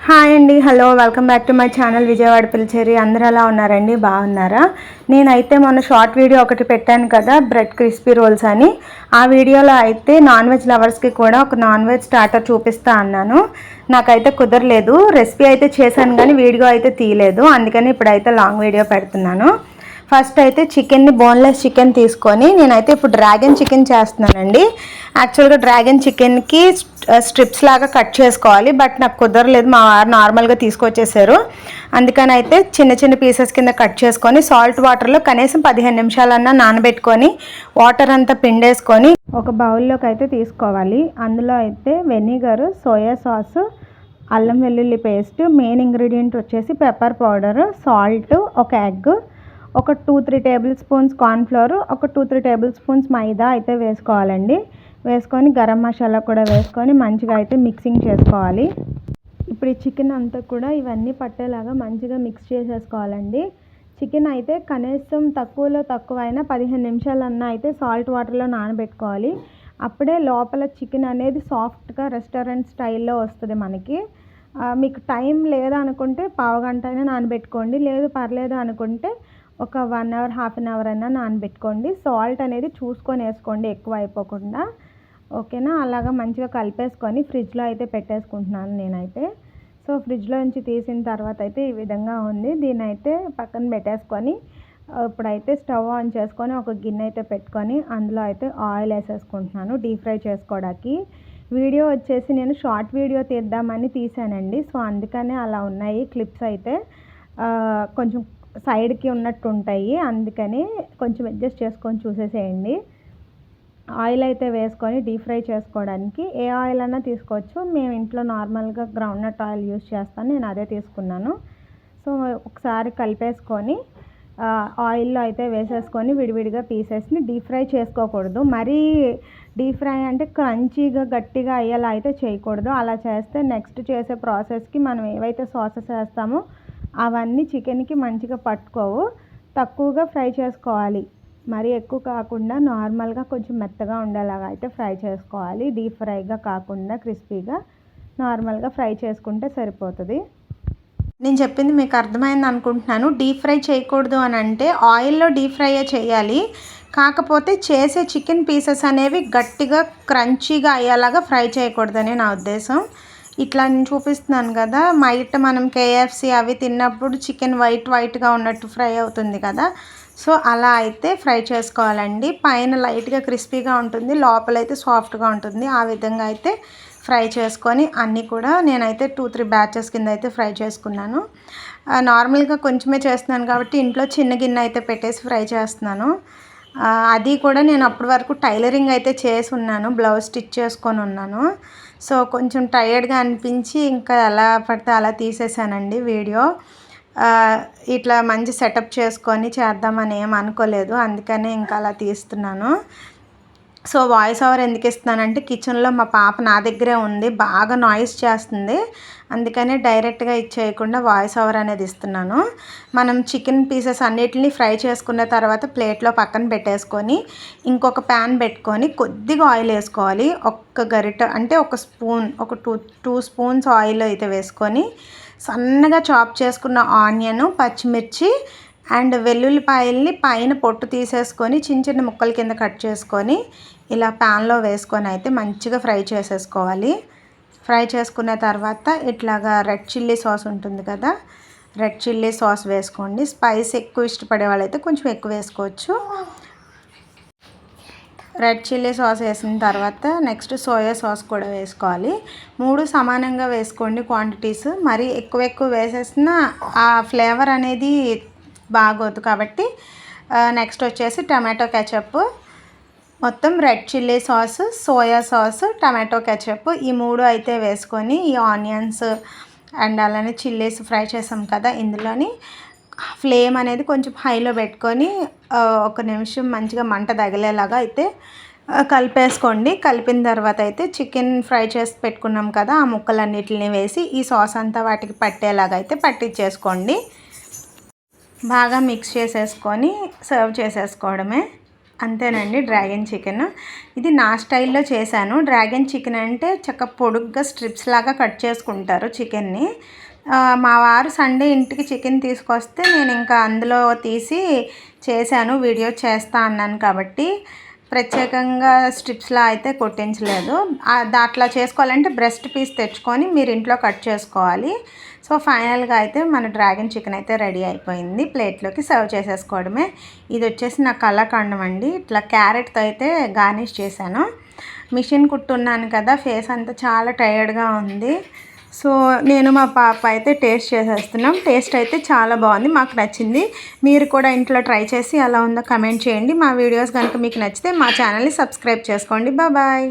Hi అండి, hello, welcome back to my channel Vijayawada పిలిచేరి. అందరూ ఎలా ఉన్నారండి? బాగున్నారా? నేనైతే మొన్న షార్ట్ వీడియో ఒకటి పెట్టాను కదా, బ్రెడ్ క్రిస్పీ రోల్స్ అని. ఆ వీడియోలో అయితే నాన్ వెజ్ లవర్స్కి కూడా ఒక నాన్ వెజ్ స్టార్టర్ చూపిస్తా అన్నాను. నాకైతే కుదరలేదు. రెసిపీ అయితే చేశాను కానీ వీడియో అయితే తీయలేదు. అందుకని ఇప్పుడైతే లాంగ్ వీడియో పెడుతున్నాను. ఫస్ట్ అయితే చికెన్ని బోన్లెస్ చికెన్ తీసుకొని నేనైతే ఇప్పుడు డ్రాగన్ చికెన్ చేస్తున్నానండి. యాక్చువల్గా డ్రాగన్ చికెన్కి స్ట్రిప్స్ లాగా కట్ చేసుకోవాలి, బట్ నాకు కుదరలేదు. మా వారు నార్మల్గా తీసుకొచ్చేసారు. అందుకని అయితే చిన్న చిన్న పీసెస్ కింద కట్ చేసుకొని సాల్ట్ వాటర్లో కనీసం 15 నిమిషాలన్నా నానబెట్టుకొని వాటర్ అంతా పిండేసుకొని ఒక బౌల్లోకి అయితే తీసుకోవాలి. అందులో అయితే వెనిగర్, సోయా సాస్, అల్లం వెల్లుల్లి పేస్ట్, మెయిన్ ఇంగ్రీడియంట్ వచ్చేసి పెప్పర్ పౌడర్, సాల్ట్, ఒక ఎగ్, ఒక 2-3 టేబుల్ స్పూన్స్ కార్న్ఫ్లోర్, ఒక 2-3 టేబుల్ స్పూన్స్ మైదా అయితే వేసుకోవాలండి. వేసుకొని గరం మసాలా కూడా వేసుకొని మంచిగా అయితే మిక్సింగ్ చేసుకోవాలి. ఇప్పుడు ఈ చికెన్ అంతా కూడా ఇవన్నీ పట్టేలాగా మంచిగా మిక్స్ చేసేసుకోవాలండి. చికెన్ అయితే కనీసం తక్కువలో తక్కువైనా 15 నిమిషాలన్నా అయితే సాల్ట్ వాటర్లో నానబెట్టుకోవాలి. అప్పుడే లోపల చికెన్ అనేది సాఫ్ట్గా రెస్టారెంట్ స్టైల్లో వస్తుంది మనకి. మీకు టైం లేదనుకుంటే పావుగంట అయినా నానబెట్టుకోండి, లేదు పర్లేదు అనుకుంటే ఒక 1 అవర్, హాఫ్ అన్ అవర్ అయినా నానబెట్టుకోండి. సాల్ట్ అనేది చూసుకొని వేసుకోండి, ఎక్కువ అయిపోకుండా. ఓకేనా? అలాగా మంచిగా కలిపేసుకొని ఫ్రిడ్జ్లో అయితే పెట్టేసుకుంటున్నాను నేనైతే. సో ఫ్రిడ్జ్లో నుంచి తీసిన తర్వాత అయితే ఈ విధంగా ఉంది. దీన్ని అయితే పక్కన పెట్టేసుకొని ఇప్పుడైతే స్టవ్ ఆన్ చేసుకొని ఒక గిన్నె అయితే పెట్టుకొని అందులో అయితే ఆయిల్ వేసేసుకుంటున్నాను డీప్ ఫ్రై చేసుకోవడానికి. వీడియో వచ్చేసి నేను షార్ట్ వీడియో తీద్దామని తీసానండి. సో అందుకనే అలా ఉన్నాయి క్లిప్స్ అయితే. కొంచెం సైడ్కి ఉన్నట్టు ఉంటాయి, అందుకని కొంచెం అడ్జస్ట్ చేసుకొని చూసేసేయండి. ఆయిల్ అయితే వేసుకొని డీప్ ఫ్రై చేసుకోవడానికి ఏ ఆయిల్ అన్నా తీసుకోవచ్చు. మేము ఇంట్లో నార్మల్గా గ్రౌండ్నట్ ఆయిల్ యూస్ చేస్తాను, నేను అదే తీసుకున్నాను. సో ఒకసారి కలిపేసుకొని ఆయిల్లో అయితే వేసేసుకొని విడివిడిగా పీసెస్ని డీప్ ఫ్రై చేసుకోకూడదు. మరీ డీప్ ఫ్రై అంటే క్రంచీగా గట్టిగా అయ్యేలా అయితే చేయకూడదు. అలా చేస్తే నెక్స్ట్ చేసే ప్రాసెస్కి మనం ఏవైతే సాసెస్ వేస్తామో అవన్నీ చికెన్కి మంచిగా పట్టుకోవు. తక్కువగా ఫ్రై చేసుకోవాలి, మరీ ఎక్కువ కాకుండా నార్మల్గా కొంచెం మెత్తగా ఉండేలాగా అయితే ఫ్రై చేసుకోవాలి. డీప్ ఫ్రైగా కాకుండా క్రిస్పీగా నార్మల్గా ఫ్రై చేసుకుంటే సరిపోతుంది. నేను చెప్పింది మీకు అర్థమైంది అనుకుంటున్నాను. డీప్ ఫ్రై చేయకూడదు అని అంటే ఆయిల్లో డీప్ ఫ్రైయే చేయాలి. కాకపోతే చేసే చికెన్ పీసెస్ అనేవి గట్టిగా క్రంచీగా అయ్యేలాగా ఫ్రై చేయకూడదని నా ఉద్దేశం. ఇట్లా నేను చూపిస్తున్నాను కదా, మనం కేఎఫ్సి అవి తిన్నప్పుడు చికెన్ వైట్గా ఉన్నట్టు ఫ్రై అవుతుంది కదా, సో అలా అయితే ఫ్రై చేసుకోవాలండి. పైన లైట్గా క్రిస్పీగా ఉంటుంది, లోపలైతే సాఫ్ట్గా ఉంటుంది. ఆ విధంగా అయితే ఫ్రై చేసుకొని అన్నీ కూడా నేనైతే 2-3 బ్యాచెస్ కింద అయితే ఫ్రై చేసుకున్నాను. నార్మల్గా కొంచెమే చేస్తున్నాను కాబట్టి ఇంట్లో చిన్న గిన్నె అయితే పెట్టేసి ఫ్రై చేస్తున్నాను. అది కూడా నేను అప్పటి వరకు టైలరింగ్ అయితే చేసి ఉన్నాను, బ్లౌజ్ స్టిచ్ చేసుకొని ఉన్నాను. సో కొంచెం టైర్డ్గా అనిపించి ఇంకా ఎలా పడితే అలా తీసేసానండి వీడియో. ఇట్లా మంచి సెటప్ చేసుకొని చేద్దామని ఏం అనుకోలేదు, అందుకనే ఇంకా అలా తీస్తున్నాను. సో వాయిస్ ఓవర్ ఎందుకు ఇస్తున్నానంటే కిచెన్లో మా పాప నా దగ్గరే ఉంది, బాగా నాయిస్ చేస్తుంది. అందుకనే డైరెక్ట్గా ఇచ్చేయకుండా వాయిస్ ఓవర్ అనేది ఇస్తున్నాను. మనం చికెన్ పీసెస్ అన్నిటిని ఫ్రై చేసుకున్న తర్వాత ప్లేట్లో పక్కన పెట్టేసుకొని ఇంకొక ప్యాన్ పెట్టుకొని కొద్దిగా ఆయిల్ వేసుకోవాలి. ఒక్క గరిట అంటే ఒక స్పూన్, ఒక టూ స్పూన్స్ ఆయిల్ అయితే వేసుకొని సన్నగా చాప్ చేసుకున్న ఆనియన్, పచ్చిమిర్చి అండ్ వెల్లుల్లిపాయల్ని పైన పొట్టు తీసేసుకొని చిన్న చిన్న ముక్కల కింద కట్ చేసుకొని ఇలా ప్యాన్లో వేసుకొని అయితే మంచిగా ఫ్రై చేసేసుకోవాలి. ఫ్రై చేసుకున్న తర్వాత ఇట్లాగా రెడ్ చిల్లీ సాస్ ఉంటుంది కదా, రెడ్ చిల్లీ సాస్ వేసుకోండి. స్పైస్ ఎక్కువ ఇష్టపడే వాళ్ళైతే కొంచెం ఎక్కువ వేసుకోవచ్చు. రెడ్ చిల్లీ సాస్ వేసిన తర్వాత నెక్స్ట్ సోయా సాస్ కూడా వేసుకోవాలి. 3 సమానంగా వేసుకోండి క్వాంటిటీస్. మరీ ఎక్కువ వేసేసిన ఆ ఫ్లేవర్ అనేది బాగోదు కాబట్టి. నెక్స్ట్ వచ్చేసి టమాటో కెచప్, మొత్తం red chilli sauce, soya sauce, tomato ketchup ఈ 3 అయితే వేసుకొని ఈ ఆనియన్స్ అండ్ అలానే చిల్లీస్ ఫ్రై చేసాం కదా, ఇందులోని ఫ్లేమ్ అనేది కొంచెం హైలో పెట్టుకొని 1 నిమిషం మంచిగా మంట తగిలేలాగా అయితే కలిపేసుకోండి. కలిపిన తర్వాత అయితే చికెన్ ఫ్రై చేసి పెట్టుకున్నాం కదా, ఆ ముక్కలన్నిటిని వేసి ఈ సాస్ అంతా వాటికి పట్టేలాగా అయితే పట్టించేసుకోండి. బాగా మిక్స్ చేసేసుకొని సర్వ్ చేసేసుకోవడమే. అంతేనండి డ్రాగన్ చికెన్. ఇది నా స్టైల్లో చేశాను. డ్రాగన్ చికెన్ అంటే పొడుగ్గా స్ట్రిప్స్ లాగా కట్ చేసుకుంటారు చికెన్ని. మా వారు సండే ఇంటికి చికెన్ తీసుకొస్తే నేను ఇంకా అందులో తీసి చేశాను. వీడియో చేస్తా అన్నాను కాబట్టి ప్రత్యేకంగా స్ట్రిప్స్లా అయితే కొట్టించలేదు. అట్లా చేసుకోవాలంటే బ్రెస్ట్ పీస్ తెచ్చుకొని మీరు ఇంట్లో కట్ చేసుకోవాలి. సో ఫైనల్గా అయితే మన డ్రాగన్ చికెన్ అయితే రెడీ అయిపోయింది. ప్లేట్లోకి సర్వ్ చేసేసుకోవడమే. ఇది వచ్చేసి నా కళాఖండం అండి. ఇట్లా క్యారెట్తో అయితే గార్నిష్ చేశాను. మిషన్ కుట్టున్నాను కదా, ఫేస్ అంతా చాలా టైర్డ్గా ఉంది. సో నేను మా పాప అయితే టేస్ట్ చేసేస్తున్నాం. టేస్ట్ అయితే చాలా బాగుంది, మాకు నచ్చింది. మీరు కూడా ఇంట్లో ట్రై చేసి ఎలా ఉందో కమెంట్ చేయండి. మా వీడియోస్ కనుక మీకు నచ్చితే మా ఛానల్ని సబ్స్క్రైబ్ చేసుకోండి. బాయ్.